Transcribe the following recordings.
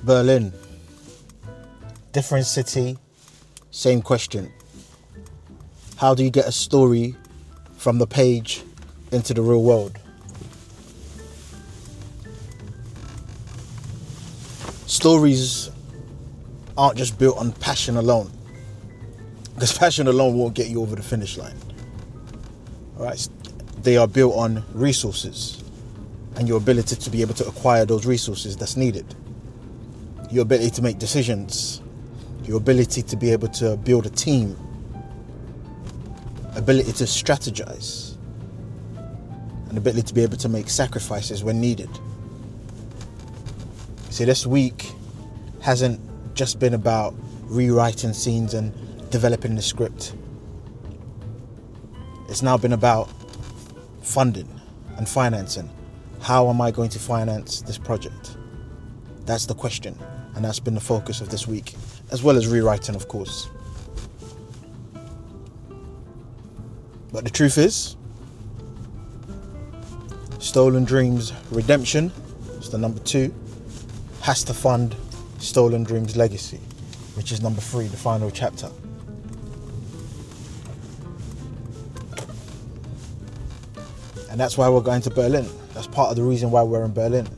Berlin. Different city, same question. How do you get a story from the page into the real world? Stories aren't just built on passion alone, because passion alone won't get you over the finish line. All right, they are built on resources and your ability to be able to acquire those resources that's needed. Your ability to make decisions, your ability to be able to build a team, ability to strategize, and ability to be able to make sacrifices when needed. See, this week hasn't just been about rewriting scenes and developing the script. It's now been about funding and financing. How am I going to finance this project? That's the question, and that's been the focus of this week, as well as rewriting, of course. But the truth is, Stolen Dreams Redemption, it's the number 2, has to fund Stolen Dreams Legacy, which is number 3, the final chapter. And that's why we're going to Berlin. That's part of the reason why we're in Berlin.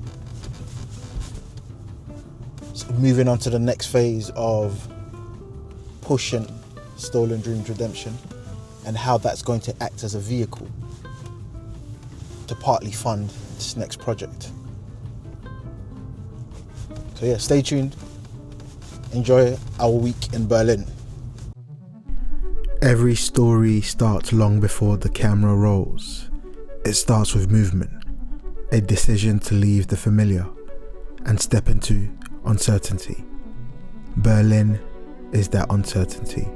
So moving on to the next phase of pushing Stolen Dreams Redemption and how that's going to act as a vehicle to partly fund this next project. So yeah, stay tuned. Enjoy our week in Berlin. Every story starts long before the camera rolls. It starts with movement, a decision to leave the familiar and step into uncertainty. Berlin is that uncertainty.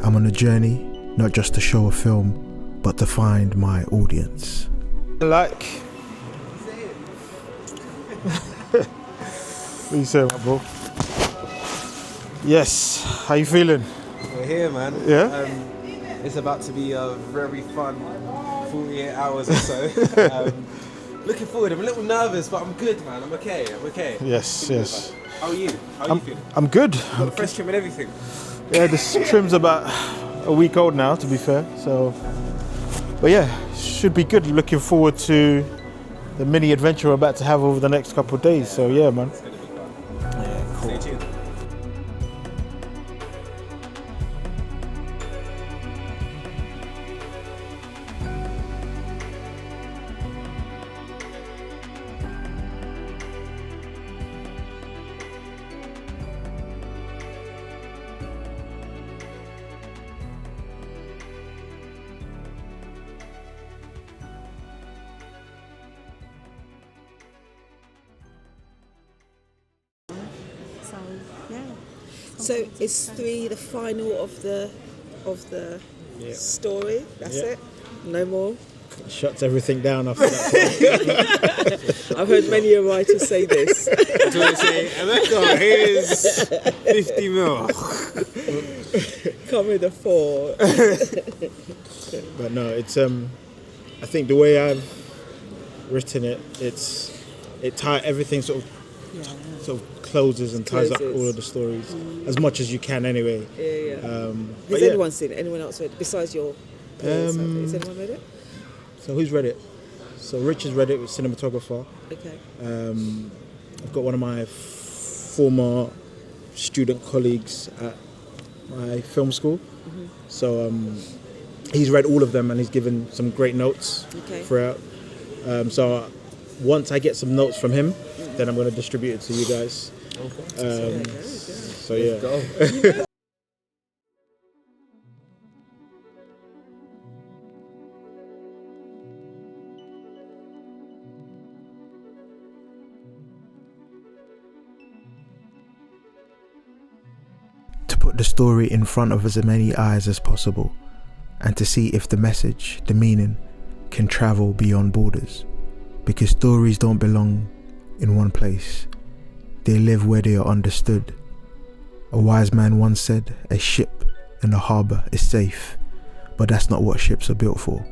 I'm on a journey, not just to show a film, but to find my audience. What you saying, my bro? Yes, how you feeling? We're here, man. Yeah? It's about to be a very fun 48 hours or so. Looking forward. I'm a little nervous, but I'm good, man. I'm okay. Yes, yes. How are you? How are you feeling? I'm good. Got the fresh trim and everything. Yeah, this trim's about a week old now, to be fair. So, but yeah, should be good. Looking forward to the mini adventure we're about to have over the next couple of days. So yeah, man. It's gonna be fun. Yeah, cool. Stay tuned. So is 3 the final of the story? That's it? No more? Shuts everything down after that. I've heard many a writer say this. Do you say, Emeka, here's 50 mil. Come with a 4. But no, it's I think the way I've written it, everything sort of closes and ties up all of the stories as much as you can anyway. Has anyone seen it? Anyone else read it besides your peers? Has anyone read it? So who's read it? So Rich has read it with cinematographer. Okay. I've got one of my former student colleagues at my film school. Mm-hmm. So he's read all of them and he's given some great notes throughout. So once I get some notes from him, then I'm going to distribute it to you guys. Okay. So yeah. Go. To put the story in front of as many eyes as possible, and to see if the message, the meaning, can travel beyond borders. Because stories don't belong in one place. They live where they are understood. A wise man once said, a ship in a harbour is safe, but that's not what ships are built for.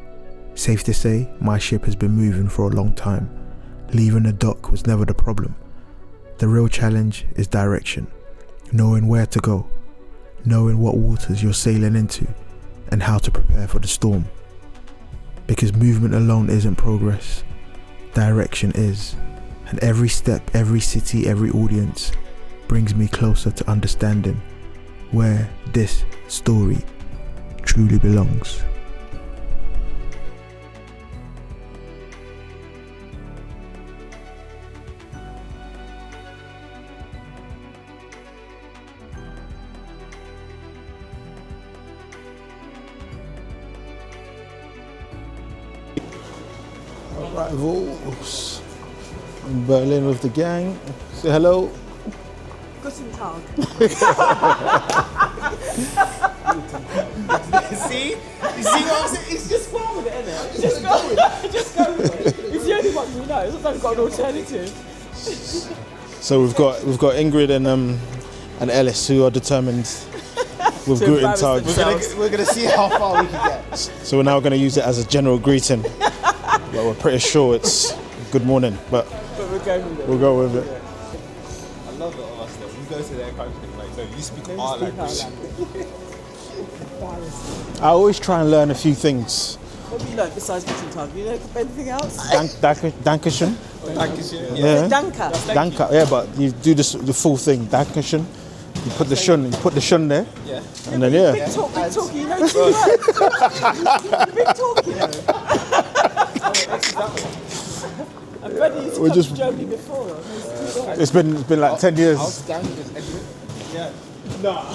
Safe to say, my ship has been moving for a long time. Leaving the dock was never the problem. The real challenge is direction, knowing where to go, knowing what waters you're sailing into, and how to prepare for the storm. Because movement alone isn't progress, direction is. And every step, every city, every audience brings me closer to understanding where this story truly belongs. Arrivals in Berlin with the gang. Say hello. Guten Tag. See? You see what I'm saying? It's just fun with it, isn't it? Just go with it. It's the only one we know. It's not like we've got an alternative. So we've got Ingrid and Ellis who are determined with To Guten embarrass Tag. themselves. We're gonna see how far we can get. So we're now going to use it as a general greeting. But we're pretty sure it's good morning, but But we're going with it. we'll go with it. I love it, us though. You go to their country, like, no, you speak Don't our speak our language. language. Embarrassing. I always try and learn a few things. What do you like besides Guten Tag? Do you know anything else? Dankeschön. Dankeschön. Yeah. Danka. Danke. Yeah, but you do the full thing. Dankeschön. You put the shun there, Yeah. and then yeah. Big talk, you know too much. Big talk, you know. I've read you to We're come just- to Germany before. It's been like 10 years. Yeah.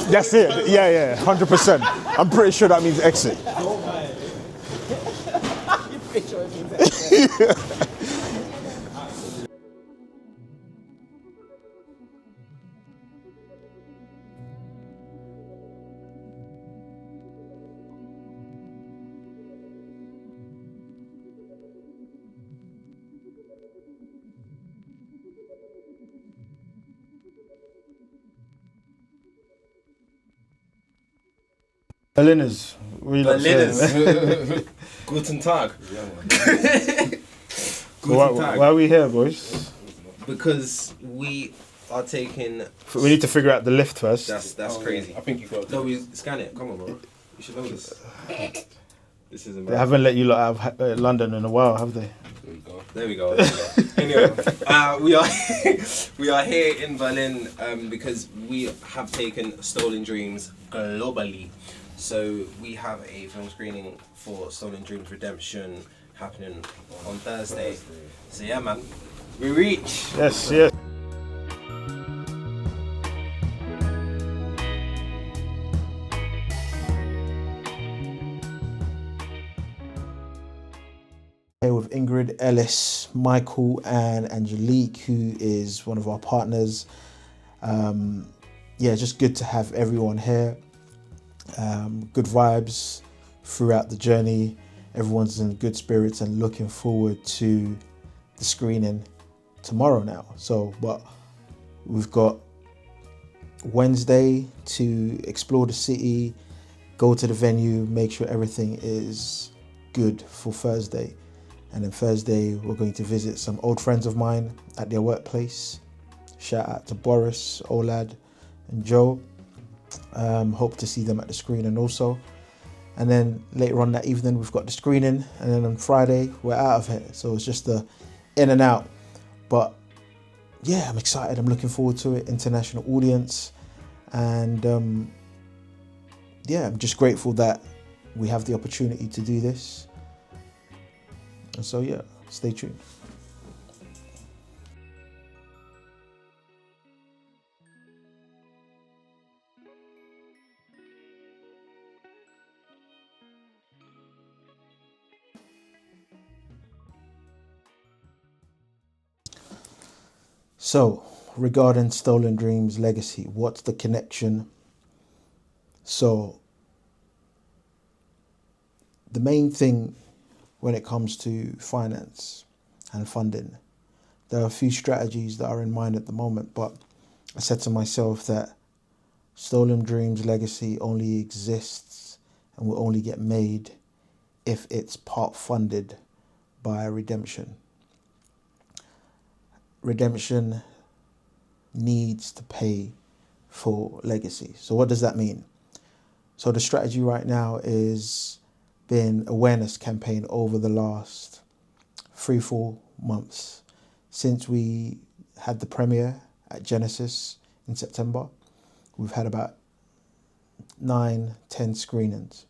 That's it. Yeah, 100%. I'm pretty sure that means exit. You picture everything. Berliners. What you lot saying? Berliners. Guten Tag. Why are we here, boys? Because we are taking. We need to figure out the lift first. That's crazy. I think you got. No, we scan it. Come on, bro. You should know this. This is They America. haven't let you lot out of London in a while, have they? There we go. Anyway, we are here in Berlin because we have taken Stolen Dreams globally. So we have a film screening for Stolen Dreams Redemption happening on Thursday. So yeah, man, we reach. Yes. Here with Ingrid, Ellis, Michael, and Angelique, who is one of our partners. Just good to have everyone here. Good vibes throughout the journey. Everyone's in good spirits and looking forward to the screening tomorrow now. But we've got Wednesday to explore the city, go to the venue, make sure everything is good for Thursday. And then Thursday, we're going to visit some old friends of mine at their workplace. Shout out to Boris, Olad, and Joe. Hope to see them at the screening also. And then later on that evening, we've got the screening. And then on Friday, we're out of here. So it's just the in and out. But yeah, I'm excited. I'm looking forward to it. International audience. And I'm just grateful that we have the opportunity to do this. And so yeah, stay tuned. So, regarding Stolen Dreams legacy, what's the connection? So, the main thing when it comes to finance and funding, there are a few strategies that are in mind at the moment, but I said to myself that Stolen Dreams legacy only exists and will only get made if it's part funded by Redemption. Redemption needs to pay for legacy. So what does that mean? So the strategy right now is been awareness campaign over the last 3-4 months since we had the premiere at Genesis in September. We've had about 9-10 screenings,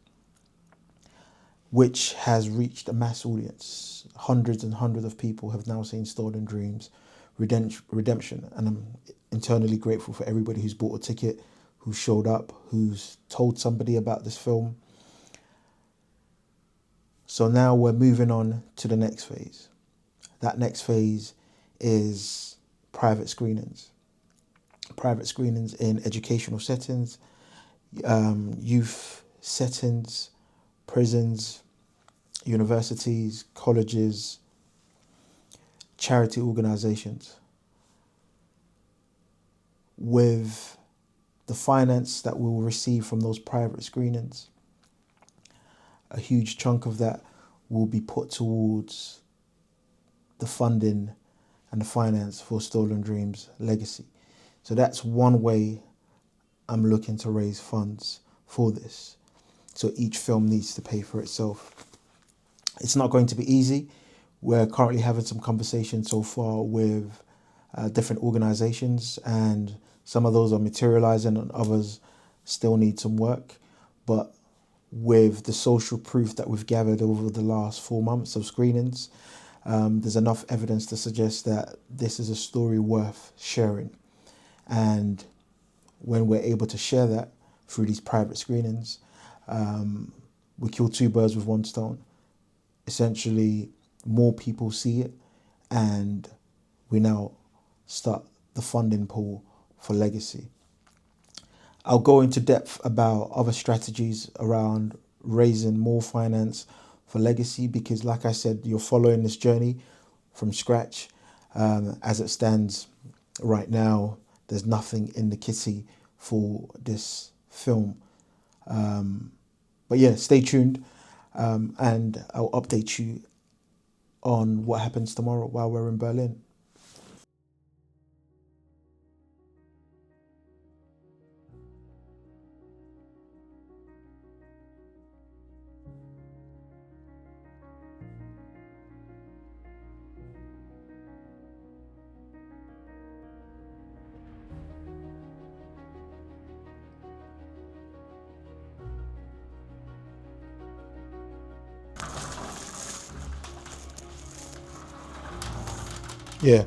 which has reached a mass audience. Hundreds and hundreds of people have now seen Stolen Dreams Redemption, and I'm internally grateful for everybody who's bought a ticket, who showed up, who's told somebody about this film. So now we're moving on to the next phase. That next phase is private screenings. Private screenings in educational settings, youth settings, prisons, universities, colleges, charity organizations. With the finance that we will receive from those private screenings, a huge chunk of that will be put towards the funding and the finance for Stolen Dreams Legacy. So that's one way I'm looking to raise funds for this. So each film needs to pay for itself. It's not going to be easy. We're currently having some conversations so far with different organizations, and some of those are materializing and others still need some work. But with the social proof that we've gathered over the last 4 months of screenings, there's enough evidence to suggest that this is a story worth sharing. And when we're able to share that through these private screenings, we kill 2 birds with 1 stone. Essentially, more people see it, and we now start the funding pool for legacy. I'll go into depth about other strategies around raising more finance for legacy, because like I said, you're following this journey from scratch. As it stands right now, there's nothing in the kitty for this film. But yeah, stay tuned, and I'll update you on what happens tomorrow while we're in Berlin. Yeah.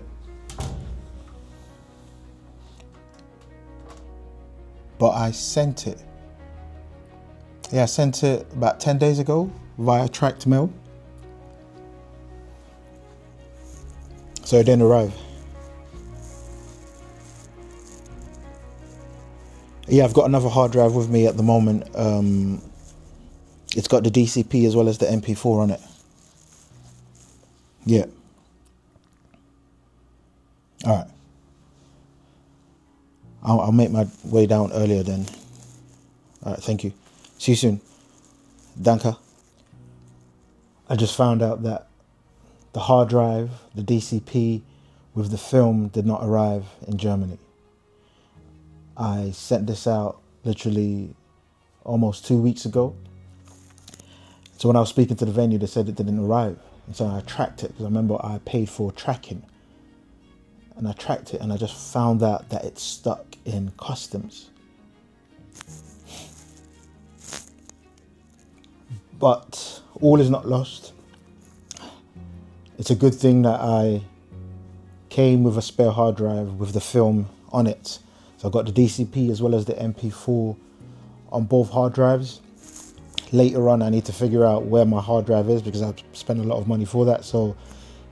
But I sent it. Yeah, I sent it about 10 days ago via tracked mail. So it didn't arrive. Yeah, I've got another hard drive with me at the moment. It's got the DCP as well as the MP4 on it. Yeah. All right. I'll make my way down earlier then. All right, thank you. See you soon. Danke. I just found out that the hard drive, the DCP with the film did not arrive in Germany. I sent this out literally almost 2 weeks ago. So when I was speaking to the venue, they said it didn't arrive. And so I tracked it, because I remember I paid for tracking. And I tracked it, and I just found out that it's stuck in customs. But all is not lost. It's a good thing that I came with a spare hard drive with the film on it. So I got the DCP as well as the MP4 on both hard drives. Later on, I need to figure out where my hard drive is, because I've spent a lot of money for that. So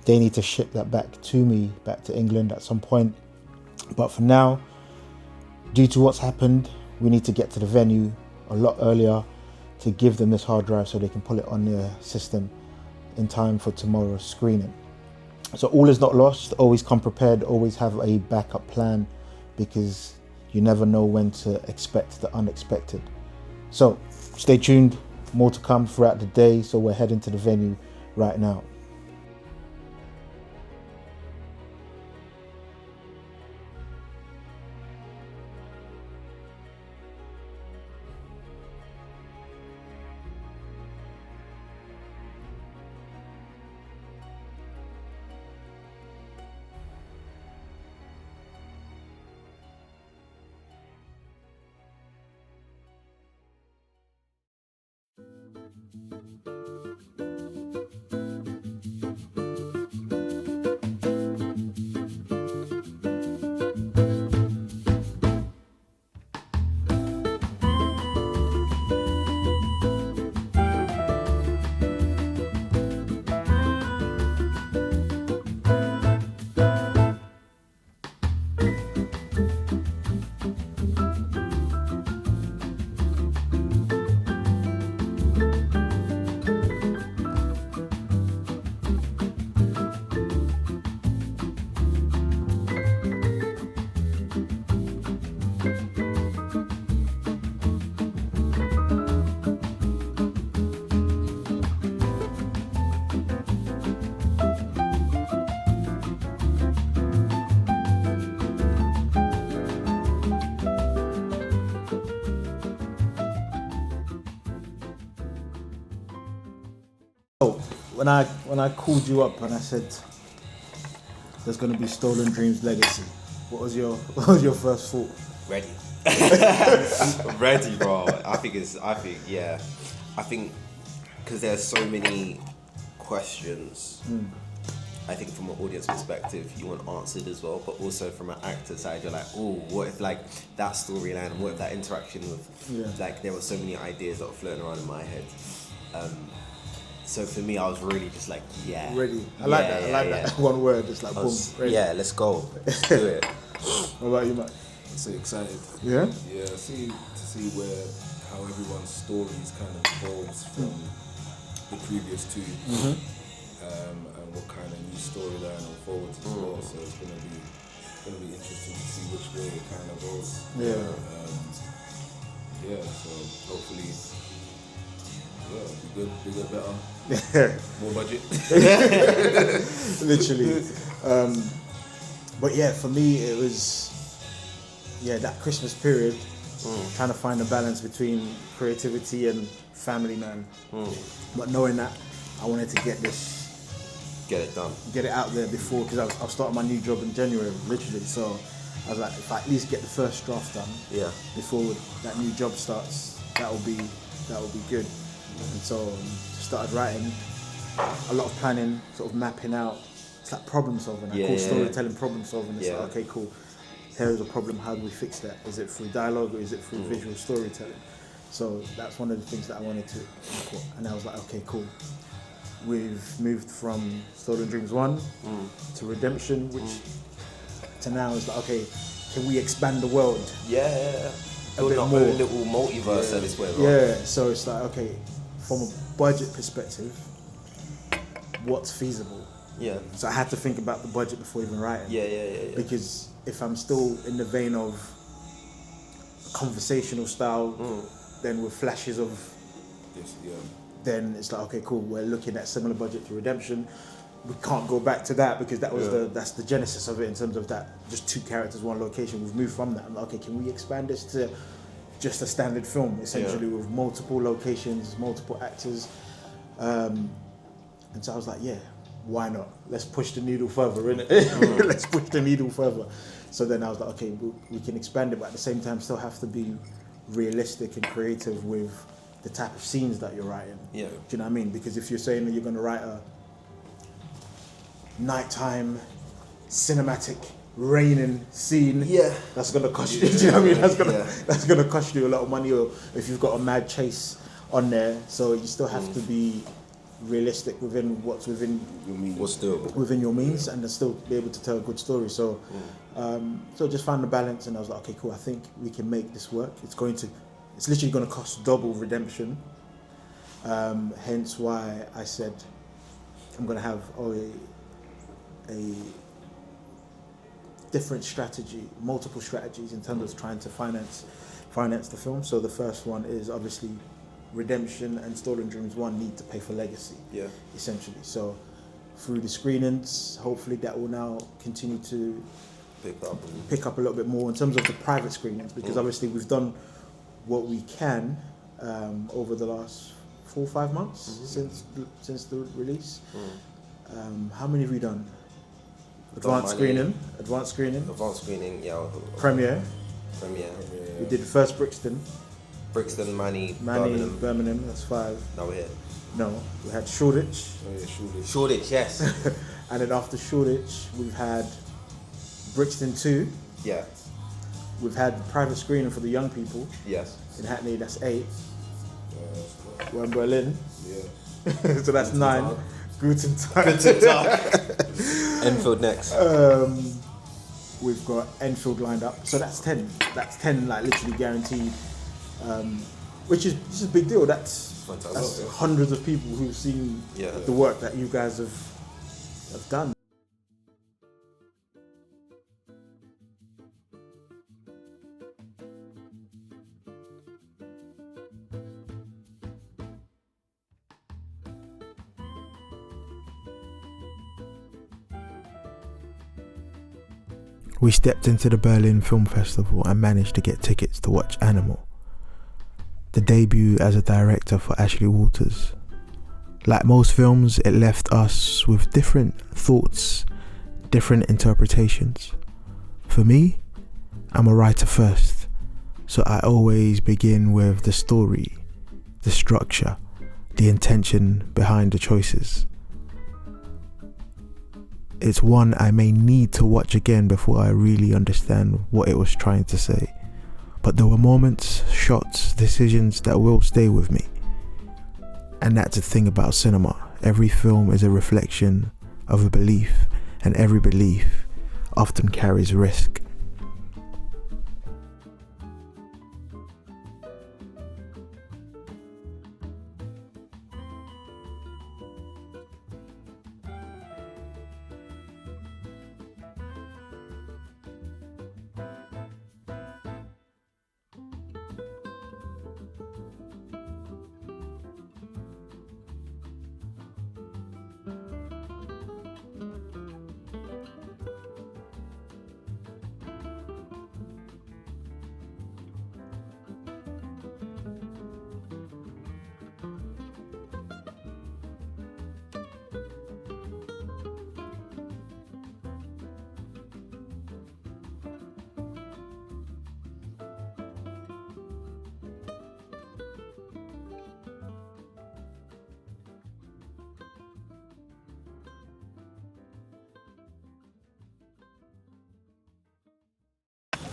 they need to ship that back to me, back to England at some point. But for now, due to what's happened, we need to get to the venue a lot earlier to give them this hard drive so they can pull it on their system in time for tomorrow's screening. So all is not lost. Always come prepared, always have a backup plan, because you never know when to expect the unexpected. So stay tuned, more to come throughout the day. So we're heading to the venue right now. when I called you up and I said there's going to be Stolen Dreams Legacy, what was your first thought? Ready. Ready, bro. I think because there's so many questions. I think from an audience perspective, you want answered as well, but also from an actor side, you're like, oh, what if like that storyline, what if that interaction with, like, there were so many ideas that were floating around in my head. So for me, I was really just like, yeah. Ready. I like that. One word, it's like, boom, ready. Yeah, let's go. Let's do it. What about you, Matt? I'm so excited. Yeah? Yeah, to see how everyone's stories kind of evolves from the previous two. And what kind of new storyline unfolds as well. So it's gonna be interesting to see which way it kind of goes. So hopefully, be good, bigger, better, more budget. Literally. But yeah, for me it was that Christmas period, trying to find a balance between creativity and family, man. But knowing that I wanted to get it done, get it out there before, because I was starting my new job in January, literally. So I was like, if I at least get the first draft done before that new job starts, that will be good. And so started writing, a lot of planning, sort of mapping out. It's like problem solving. I call storytelling problem solving. It's like, okay, cool. Here's a problem. How do we fix that? Is it through dialogue or is it through visual storytelling? So that's one of the things that I wanted to input. And I was like, okay, cool. We've moved from Stolen Dreams 1 to Redemption, which to now is like, okay, can we expand the world? Build our own little multiverse at this way, right? Yeah, so it's like, okay, from a budget perspective, what's feasible? Yeah. So I had to think about the budget before even writing. Yeah. Because if I'm still in the vein of conversational style, then with flashes of then it's like, okay, cool, we're looking at similar budget to Redemption. We can't go back to that because that was that's the genesis of it, in terms of that, just 2 characters, 1 location. We've moved from that. I'm like, okay, can we expand this to just a standard film, essentially, with multiple locations, multiple actors? And so I was like, why not? Let's push the needle further, innit? Let's push the needle further. So then I was like, okay, we can expand it, but at the same time still have to be realistic and creative with the type of scenes that you're writing. Do you know what I mean? Because if you're saying that you're going to write a nighttime cinematic raining scene, that's going to cost you. Do you know what I mean? That's going to cost you a lot of money. Or if you've got a mad chase on there, so you still have to be realistic within what's within your means, within your means, and still be able to tell a good story. So, so just found the balance, and I was like, okay, cool. I think we can make this work. It's literally going to cost double Redemption. Hence why I said I'm going to have a different strategy, multiple strategies in terms of trying to finance the film. So the first one is obviously Redemption and Stolen Dreams 1 need to pay for legacy, essentially. So through the screenings, hopefully that will now continue to pick up a little bit more in terms of the private screenings, because obviously we've done what we can over the last 4 or 5 months since the release. How many have we done? Advanced screening, Premiere. We did first Brixton, Manny, Birmingham, that's 5. Now we're here. No, we had Shoreditch. Shoreditch, yes. And then after Shoreditch, we've had Brixton 2. Yeah. We've had private screening for the young people. Yes. In Hackney, that's 8. We're in Berlin. So that's 9. Guten Tag. Enfield next. We've got Enfield lined up, so that's 10. That's 10, like literally guaranteed. Which is a big deal. That's hundreds of people who've seen the work that you guys have done. We stepped into the Berlin Film Festival and managed to get tickets to watch Animal, the debut as a director for Ashley Walters. Like most films, it left us with different thoughts, different interpretations. For me, I'm a writer first, so I always begin with the story, the structure, the intention behind the choices. It's one I may need to watch again before I really understand what it was trying to say. But there were moments, shots, decisions that will stay with me. And that's the thing about cinema. Every film is a reflection of a belief, and every belief often carries risk.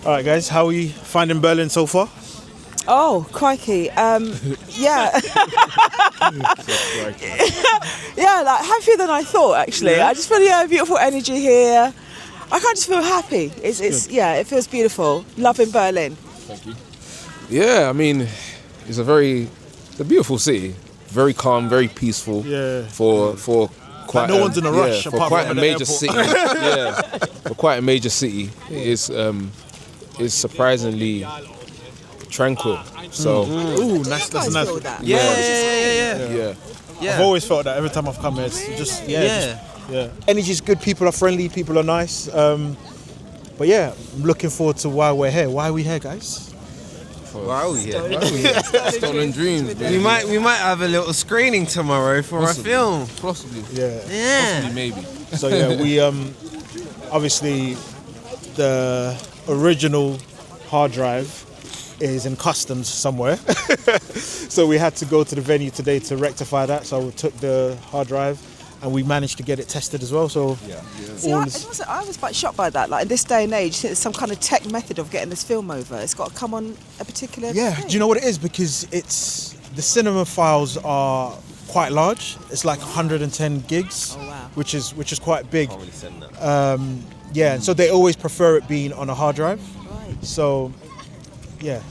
All right, guys, how are you finding Berlin so far? Oh, crikey. Yeah. Yeah, like happier than I thought, actually. Yeah. I just feel, beautiful energy here. I can't just feel happy. It's yeah, it feels beautiful. Loving Berlin. Thank you. Yeah, I mean, it's a beautiful city. Very calm, very peaceful. Yeah. For quite no one's in a rush for apart quite from a at the major airport. city. Yeah. For quite a major city, it's surprisingly tranquil. So Ooh, that's Guys nice. feel that. yeah. I've always felt that every time I've come here. It's just energy's good. People are friendly. People are nice. But yeah, I'm looking forward to why we're here. Why are we here, guys? Wow, yeah. Stolen dreams. We might have a little screening tomorrow for our film. Possibly. Yeah. Yeah. Maybe. So yeah, we obviously the original hard drive is in customs somewhere. So we had to go to the venue today to rectify that. So we took the hard drive and we managed to get it tested as well. So See, I was quite shocked by that. Like in this day and age, there's some kind of tech method of getting this film over. It's got to come on a particular thing. do you know what it is? Because the cinema files are quite large. It's like 110 gigs, Oh, wow. which is quite big. Can't really send that. And so they always prefer it being on a hard drive. Right. So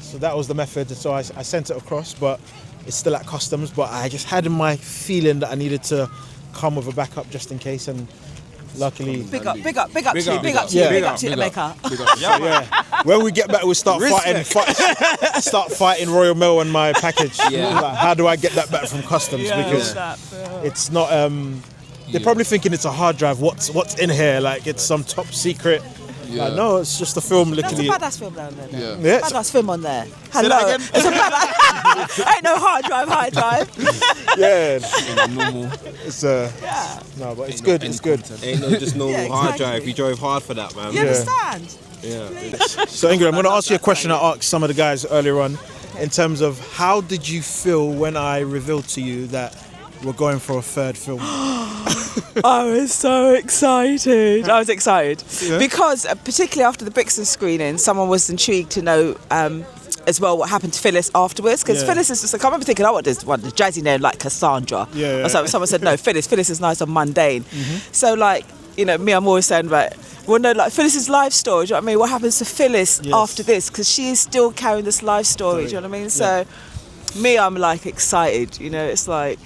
so that was the method. So I sent it across, but it's still at customs. But I just had my feeling that I needed to come with a backup just in case, and luckily, Big up to you, big up Yeah. to the maker. when we get back, we'll start fighting Royal Mail on my package. Yeah. Like, how do I get that back from customs? Because it's not. They're probably thinking it's a hard drive. What's in here? Like it's some top secret. Yeah. No, it's just a film. That's a Literally. badass film down there. Yeah. Yeah. Badass film on there. that Hello. again? It's a badass. Ain't no hard drive. Yeah. Normal. It's no, but it's good. It's good. Ain't no just normal Yeah, hard exactly. drive. You drove hard for that, man. You understand? Yeah. So Ingrid, I'm going to ask you a question I asked some of the guys earlier on, in terms of how did you feel when I revealed to you that we're going for a third film? I was so excited. I was excited Yeah. because, particularly after the Brixton screening, someone was intrigued to know as well what happened to Phyllis afterwards. Because Yeah. Phyllis is just like, I remember thinking, I want this one, the jazzy name like Cassandra. Yeah. Or something. Someone said, no, Phyllis is nice and mundane. So, like, me, I'm always saying, like, well, no, like Phyllis's life story. Do you know what I mean? What happens to Phyllis Yes. after this? Because she is still carrying this life story. Do you know what I mean? So, me, I'm like excited. It's like.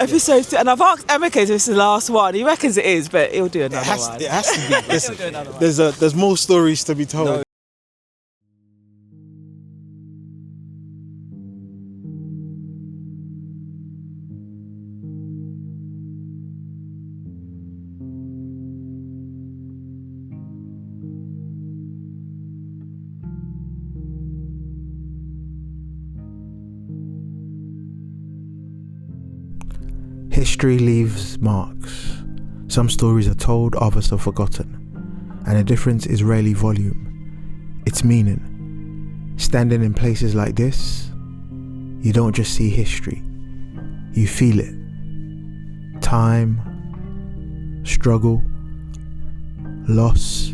Episode 2, and I've asked Emeka if it's the last one. He reckons it is, but he'll do another one. It has to be. He'll do another one. There's more stories to be told. No. History leaves marks. Some stories are told, others are forgotten. And the difference is rarely volume, it's meaning. Standing in places like this, you don't just see history, you feel it. Time, struggle, loss,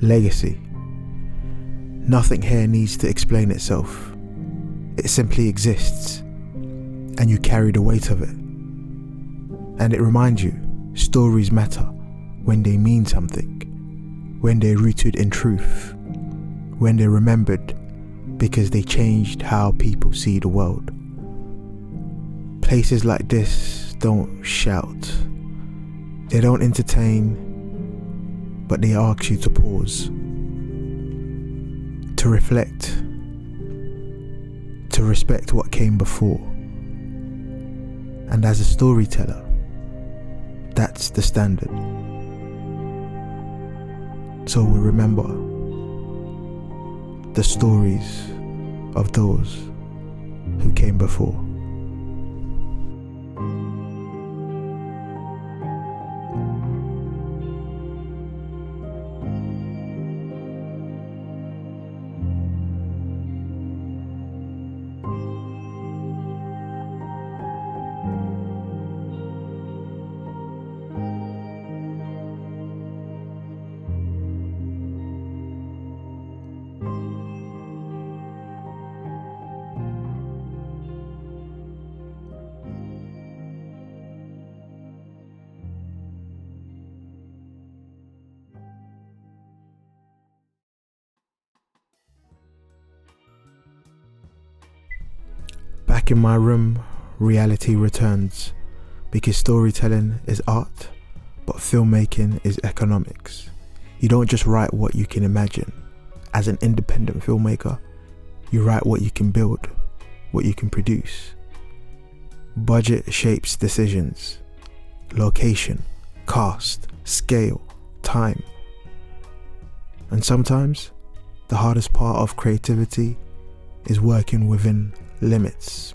legacy. Nothing here needs to explain itself. It simply exists, and you carry the weight of it. And it reminds you, stories matter when they mean something, when they're rooted in truth, when they're remembered because they changed how people see the world. Places like this don't shout, they don't entertain, but they ask you to pause, to reflect, to respect what came before. And as a storyteller, that's the standard. So we remember the stories of those who came before. Back in my room, reality returns, because storytelling is art, but filmmaking is economics. You don't just write what you can imagine. As an independent filmmaker, you write what you can build, what you can produce. Budget shapes decisions. Location, cast, scale, time. And sometimes, the hardest part of creativity is working within limits.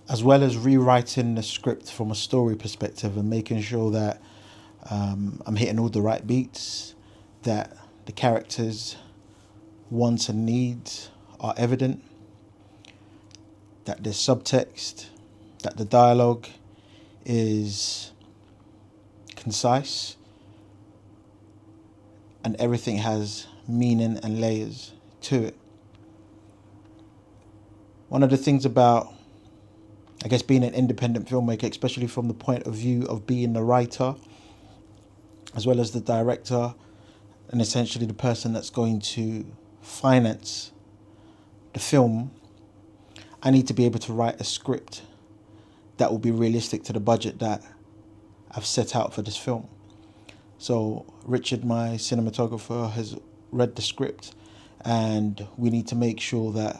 As well as rewriting the script from a story perspective and making sure that I'm hitting all the right beats, that the characters' wants and needs are evident, that there's subtext, that the dialogue is concise, and everything has meaning and layers to it. One of the things about, I guess, being an independent filmmaker, especially from the point of view of being the writer, as well as the director, and essentially the person that's going to finance the film, I need to be able to write a script that will be realistic to the budget that I've set out for this film. So Richard, my cinematographer, has read the script, and we need to make sure that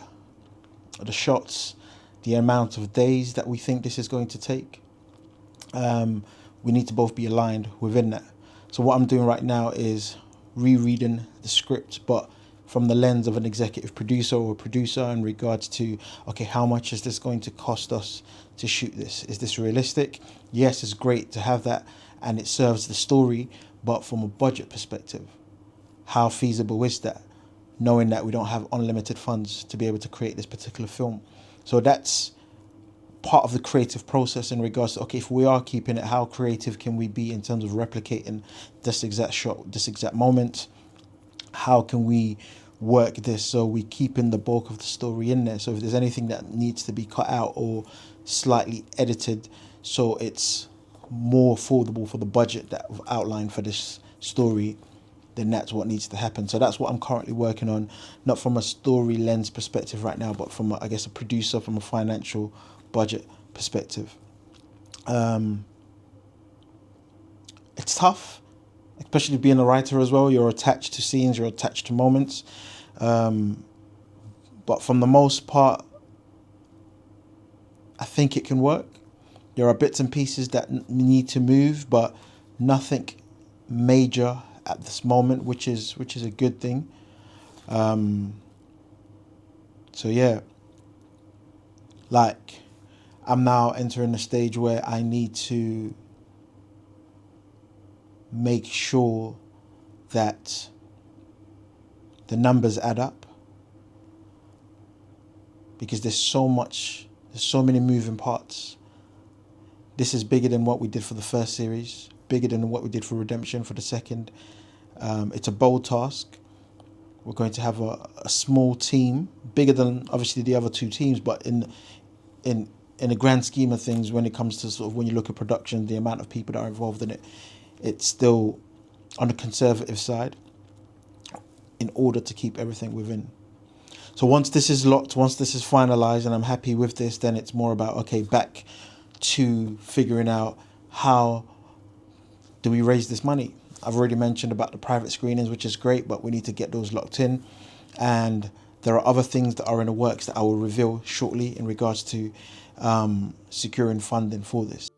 the shots, the amount of days that we think this is going to take, we need to both be aligned within that. So what I'm doing right now is rereading the script, but from the lens of an executive producer or a producer in regards to, okay, how much is this going to cost us to shoot this? Is this realistic? Yes, it's great to have that, and it serves the story, but from a budget perspective, how feasible is that? Knowing that we don't have unlimited funds to be able to create this particular film. So that's part of the creative process in regards to, okay, if we are keeping it, how creative can we be in terms of replicating this exact shot, this exact moment? How can we work this so we keep in the bulk of the story in there. So if there's anything that needs to be cut out or slightly edited so it's more affordable for the budget that we've outlined for this story, then that's what needs to happen. So that's what I'm currently working on, not from a story lens perspective right now, but from a producer, from a financial budget perspective. It's tough, especially being a writer as well. You're attached to scenes, you're attached to moments. But from the most part, I think it can work. There are bits and pieces that need to move, but nothing major at this moment, which is a good thing. So yeah, like I'm now entering a stage where I need to make sure that the numbers add up, because there's so many moving parts. This is bigger than what we did for the first series, bigger than what we did for Redemption for the second. It's a bold task. We're going to have a small team, bigger than obviously the other two teams, but in the grand scheme of things, when it comes to sort of when you look at production, the amount of people that are involved in it, it's still on the conservative side in order to keep everything within. So once this is locked, once this is finalized and I'm happy with this, then it's more about, okay, back to figuring out how do we raise this money. I've already mentioned about the private screenings, which is great, but we need to get those locked in. And there are other things that are in the works that I will reveal shortly in regards to securing funding for this.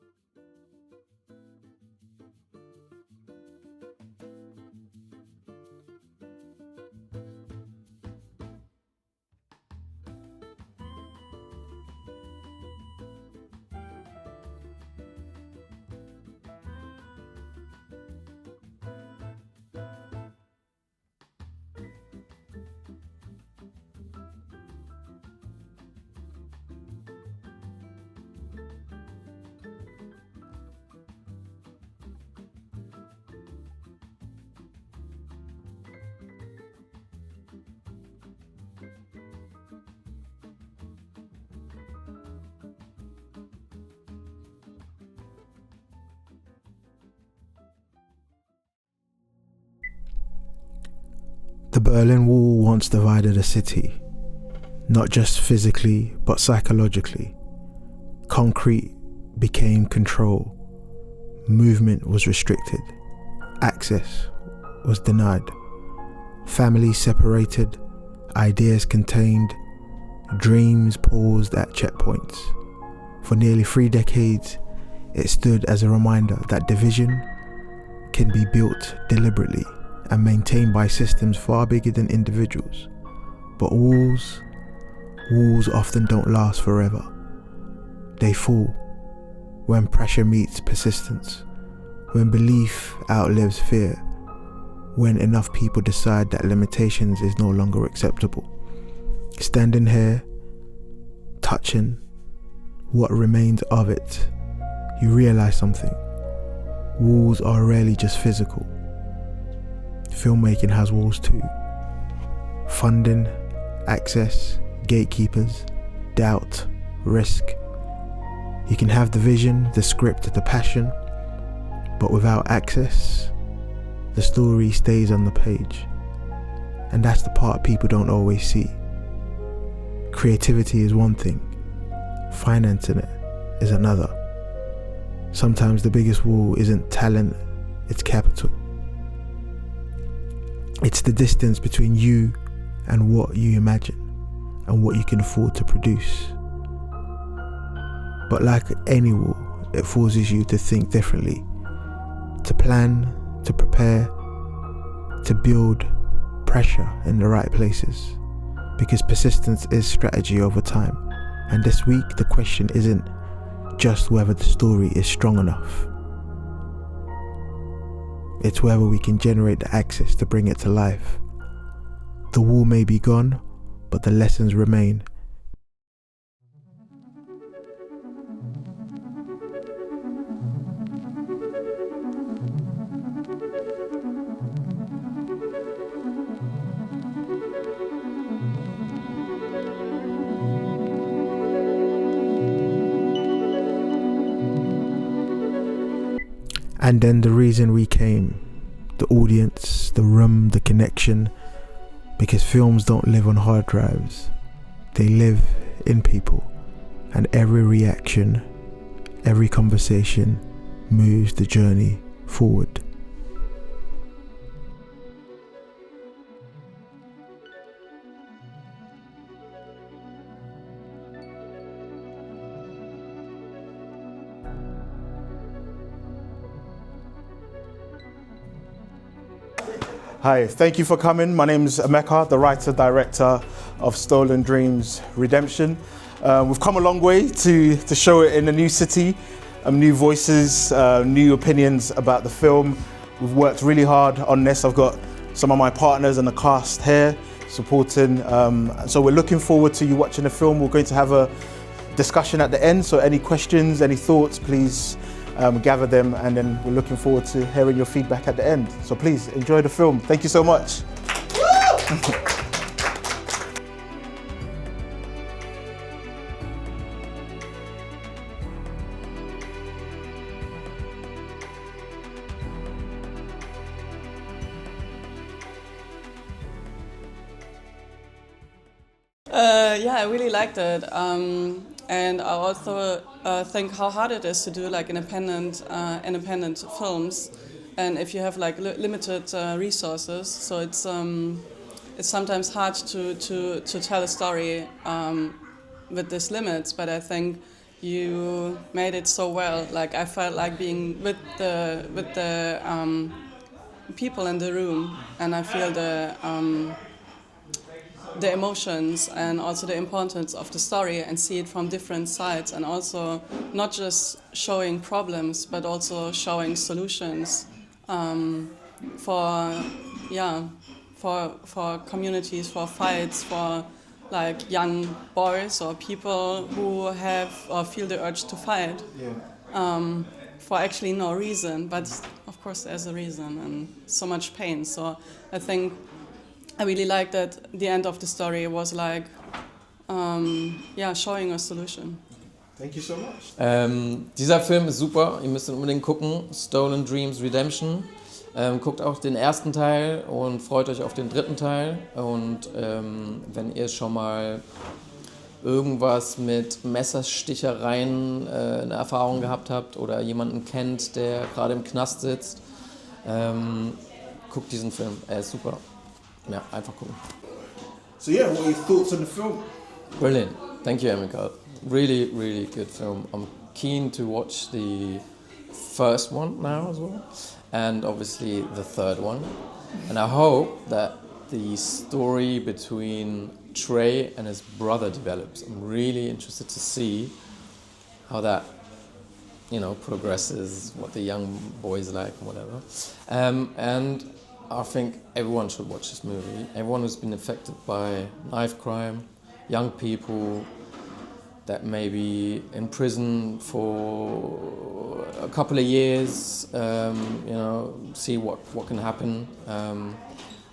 The Berlin Wall once divided a city, not just physically but psychologically. Concrete became control, movement was restricted, access was denied, families separated, ideas contained, dreams paused at checkpoints. For nearly 3 decades, it stood as a reminder that division can be built deliberately and maintained by systems far bigger than individuals. But walls often don't last forever. They fall when pressure meets persistence, when belief outlives fear, when enough people decide that limitations is no longer acceptable. Standing here, touching what remains of it, you realize something. Walls are rarely just physical. Filmmaking has walls too. Funding, access, gatekeepers, doubt, risk. You can have the vision, the script, the passion, but without access, the story stays on the page. And that's the part people don't always see. Creativity is one thing, financing it is another. Sometimes the biggest wall isn't talent, it's capital. It's the distance between you and what you imagine and what you can afford to produce. But like any wall, it forces you to think differently, to plan, to prepare, to build pressure in the right places. Because persistence is strategy over time. And this week, the question isn't just whether the story is strong enough. It's whether we can generate the access to bring it to life. The wall may be gone, but the lessons remain. And then the reason we came, the audience, the room, the connection, because films don't live on hard drives, they live in people, and every reaction, every conversation moves the journey forward. Hi, thank you for coming. My name is Emeka, the writer-director of Stolen Dreams Redemption. We've come a long way to show it in a new city, new voices, new opinions about the film. We've worked really hard on this. I've got some of my partners and the cast here supporting. So we're looking forward to you watching the film. We're going to have a discussion at the end. So any questions, any thoughts, please gather them, and then we're looking forward to hearing your feedback at the end. So please enjoy the film. Thank you so much. Yeah, I really liked it, and I also think how hard it is to do like independent films, and if you have like limited resources, so it's sometimes hard to tell a story with these limits. But I think you made it so well. Like I felt like being with the people in the room, and I feel the emotions and also the importance of the story, and see it from different sides, and also not just showing problems but also showing solutions for communities, for fights, for like young boys or people who have or feel the urge to fight for actually no reason, but of course there's a reason and so much pain. So I think I really like that the end of the story was like, showing a solution. Thank you so much. Dieser Film ist super, ihr müsst ihn unbedingt gucken, Stolen Dreams Redemption. Guckt auch den ersten Teil und freut euch auf den dritten Teil. Und wenn ihr schon mal irgendwas mit Messerstichereien eine Erfahrung gehabt habt oder jemanden kennt, der gerade im Knast sitzt, guckt diesen Film, er ist super. Ja, einfach gucken. So yeah, what are your thoughts on the film? Brilliant. Thank you, Emeka. Really, really good film. I'm keen to watch the first one now as well, and obviously the third one. And I hope that the story between Trey and his brother develops. I'm really interested to see how that, progresses, what the young boy's like and whatever. And I think everyone should watch this movie. Everyone who's been affected by knife crime, young people that may be in prison for a couple of years, see what can happen.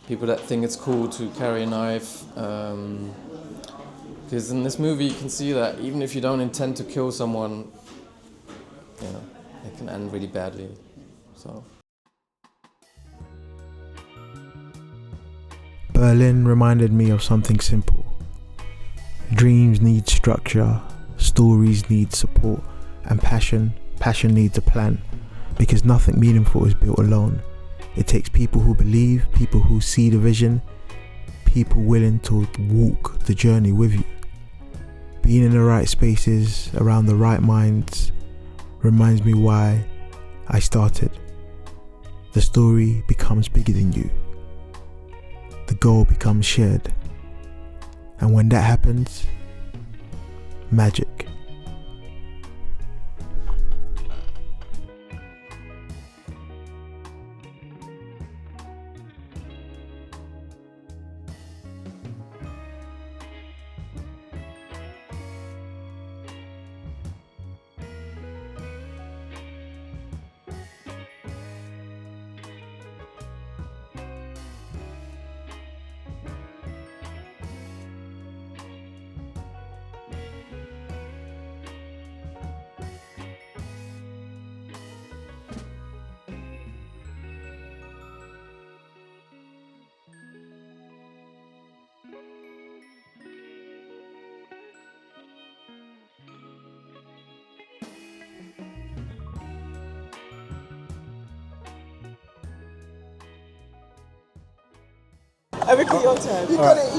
People that think it's cool to carry a knife. Because in this movie you can see that even if you don't intend to kill someone, it can end really badly. So. Berlin reminded me of something simple. Dreams need structure, stories need support, and passion needs a plan, because nothing meaningful is built alone. It takes people who believe, people who see the vision, people willing to walk the journey with you. Being in the right spaces, around the right minds, reminds me why I started. The story becomes bigger than you. The goal becomes shared. And when that happens, magic. Erica, your turn. You got it.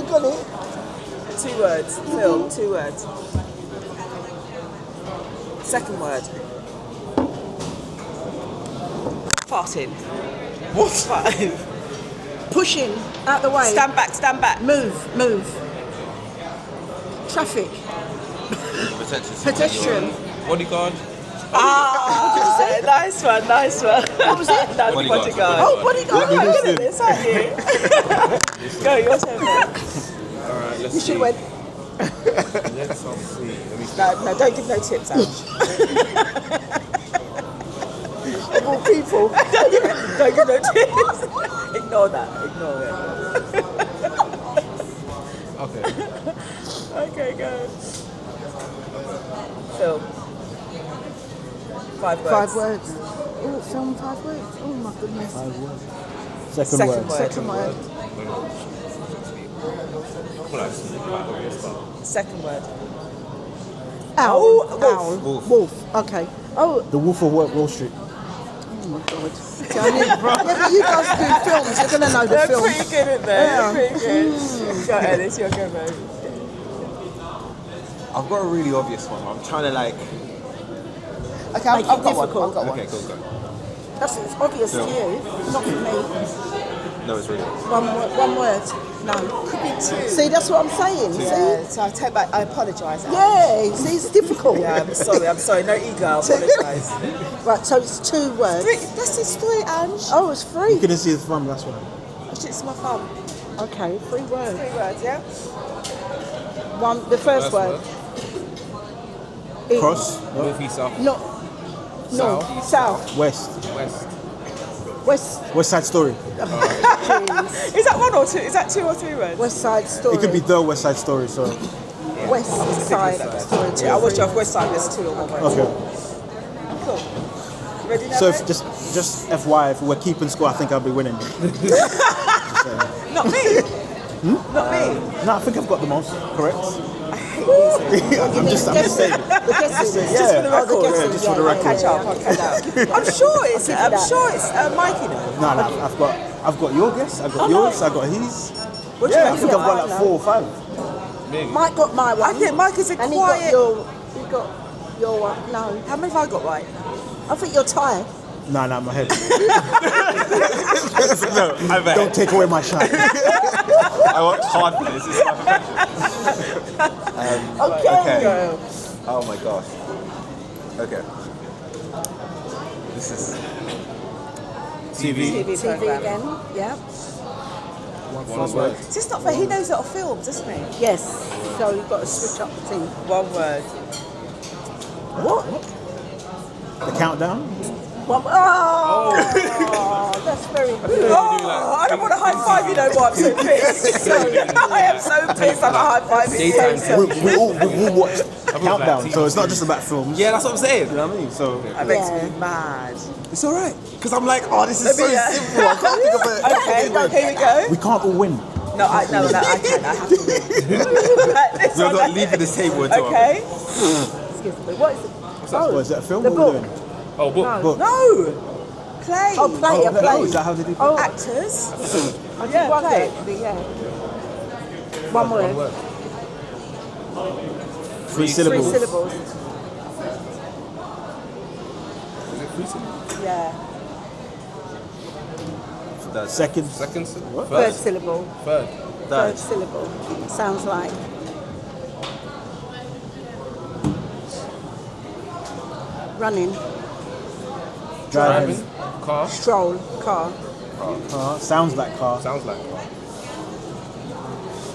2 words. Film, 2 words. Second word. Farting. What? 5. Pushing out the way. Stand back, stand back. Move. Traffic. Pedestrian. Bodyguard. Ah, nice one. What was it? That's Bodyguard. Oh, bodyguard. You're good at this, aren't you? Go, your turn. Alright, let's You see. should have went. Let's see. Let me No, don't give no tips, Ash. Of all people. Don't give no tips. Ignore that. Ignore it. Okay. Okay, go. Film. 5 words. 5 words. Oh, film 5 words. Oh my goodness. Second Second word. word. Second word. Second word. Owl. Oh, Owl. Wolf. Okay. Oh, The Wolf of Wall Street. oh my God. See, I need, yeah, but you guys do films. You're gonna know the they're film. pretty good at that. Yeah. They're pretty good. Go, Ellis, you're good, mate. I've got a really obvious one. I'm trying to like. Okay, I've got one. Okay, go. That's it's obvious to you, not for me. No, it's really. One word. No. Could be 2. See, that's what I'm saying. Yeah, so I take back. I apologise. See? Yeah. See, it's difficult. Yeah, I'm sorry. No ego. I apologise. Right. So it's 2 words. 3. That's his 3, Ange. Oh, it's 3. You couldn't see the thumb, that's why. Oh, shit, it's my thumb. Okay, 3 words. 3 words, yeah? The first word. Cross. North, east, south. No. South. South. West. West. West Side Story. Jeez. Is that 1 or 2? Is that 2 or 3 words? West Side Story. It could be the West Side Story, so. West Side Story. Yeah, I watched off West Side. There's 2 or 1 word. Okay. Cool. Ready now? So mate? if just FYI, if we're keeping score, I think I'll be winning. Not me. Not me. No, I think I've got the most, correct? I'm just saying. The guesses. Yeah, Just for the record. yeah, just for the record. Catch up. I'm sure it's Mikey though. No, I've got your guess, I've got yours, I've got his. What do you Yeah, I reckon? think I've got like 4 or 5. Mike got my one. I think Mike is a and quiet. he got your one. No. How many have I got right? I think you're tired. No, my head. No, I bet. Don't take away my shine. I worked hard for this. This is my profession. Okay. Oh my gosh. Okay. This is TV. TV TV program. again. Yeah. One word. It's just not fair. He knows a lot of films, doesn't he? Yes. So you've got to switch up the team. 1 word. What? The countdown. Oh, that's very good. Oh, I don't want to high five you know why I'm so pissed. I am so pissed I'm a high five We all watched countdown, so it's not just about films. Yeah, that's what I'm saying. You know what I mean? So That makes me mad. It's alright. Because I'm like, oh, this is so simple. I can't think of it. Okay, here we go. we can't all win. No, I can. I have to win. This We're one, not leaving this table until Okay. Excuse me. What is it? Oh, is that a film? The What are we book. doing? Oh, book. Book. No. Play. Oh, play. A play. Oh, is that how they do? Oh, Actors. yeah, one play. word. Yeah. One word. 3 syllables. 3 syllables. Yeah. Second. Second. Third syllable. Third. Third syllable. Sounds like. Running. Driving. Car. Stroll. Car. Car. Sounds like car. Sounds like car.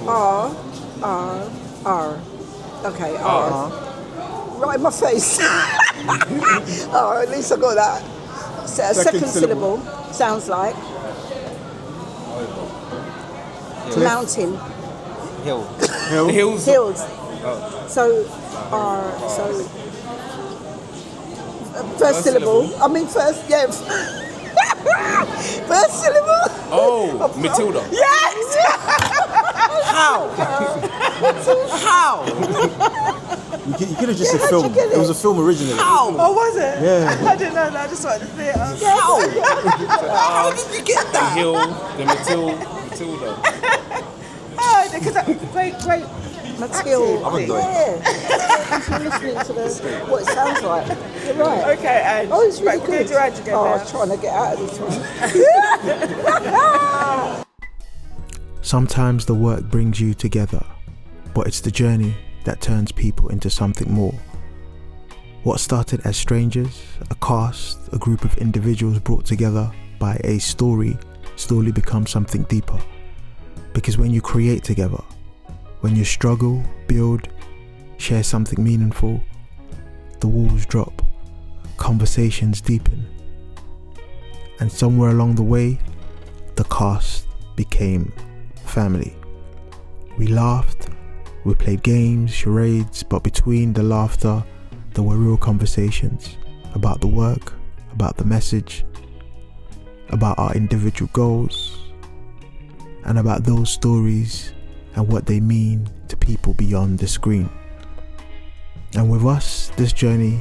R. R. R. Okay, R. Right in my face. Oh, at least I got that. Second syllable. Sounds like. Mountain. Hill. Hills. Hills. So, R. So. First syllable. I mean, first, yeah. First syllable. Oh, Matilda. Yes. How? How? You could have just said how'd film. you get It was a film originally. How? Oh, was it? Yeah. I didn't know that. I just wanted to see it. How did you get that? The hill, the Matilda. Because great Material. acting. Yeah. You're listening to what it sounds like. You're right. Okay, and Oh, it's really we're going good. to do Ange again I now. was trying to get out of this one. Sometimes the work brings you together, but it's the journey that turns people into something more. What started as strangers, a cast, a group of individuals brought together by a story, slowly becomes something deeper. Because when you create together, when you struggle, build, share something meaningful, the walls drop, conversations deepen. And somewhere along the way, the cast became family. We laughed, we played games, charades, but between the laughter, there were real conversations about the work, about the message, about our individual goals, and about those stories and what they mean to people beyond the screen. And with us, this journey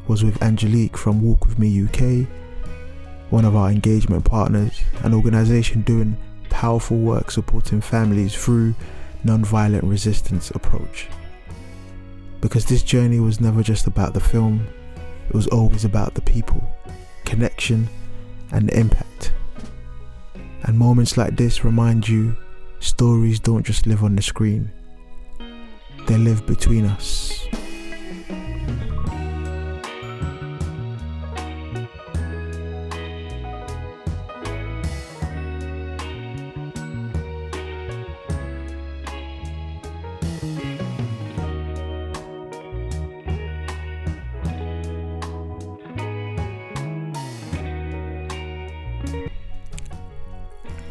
was with Angelique from Walk With Me UK, one of our engagement partners, an organisation doing powerful work supporting families through non-violent resistance approach. Because this journey was never just about the film, it was always about the people, connection and the impact. And moments like this remind you, stories don't just live on the screen, they live between us.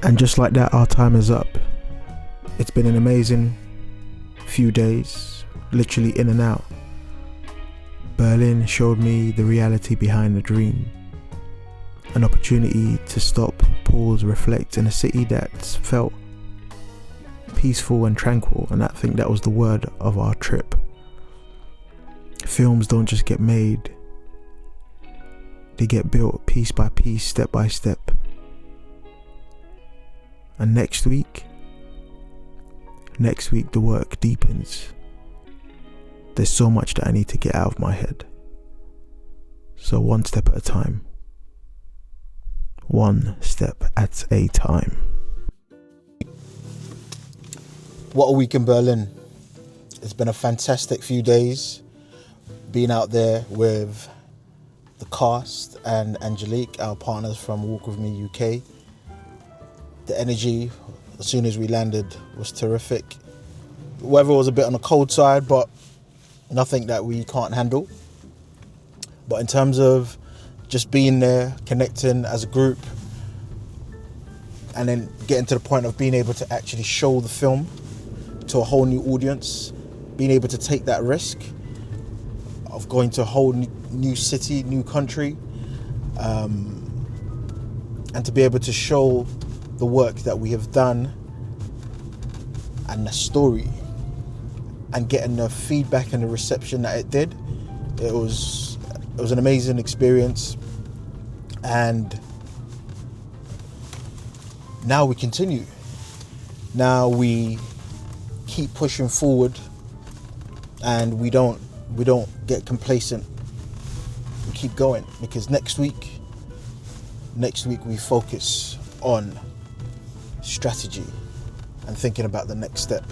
And just like that, our time is up. It's been an amazing few days, literally in and out. Berlin showed me the reality behind the dream. An opportunity to stop, pause, reflect in a city that felt peaceful and tranquil, and I think that was the word of our trip. Films don't just get made, they get built piece by piece, step by step. And next week the work deepens. There's so much that I need to get out of my head. So one step at a time. One step at a time. What a week in Berlin. It's been a fantastic few days being out there with the cast and Angelique, our partners from Walk With Me UK. The energy, as soon as we landed, was terrific. The weather was a bit on the cold side, but nothing that we can't handle. But in terms of just being there, connecting as a group, and then getting to the point of being able to actually show the film to a whole new audience, being able to take that risk of going to a whole new city, new country, and to be able to show the work that we have done and the story, and getting the feedback and the reception that it did, it was an amazing experience. And now we continue. Now we keep pushing forward, and we don't get complacent. We keep going, because next week we focus on strategy and thinking about the next step.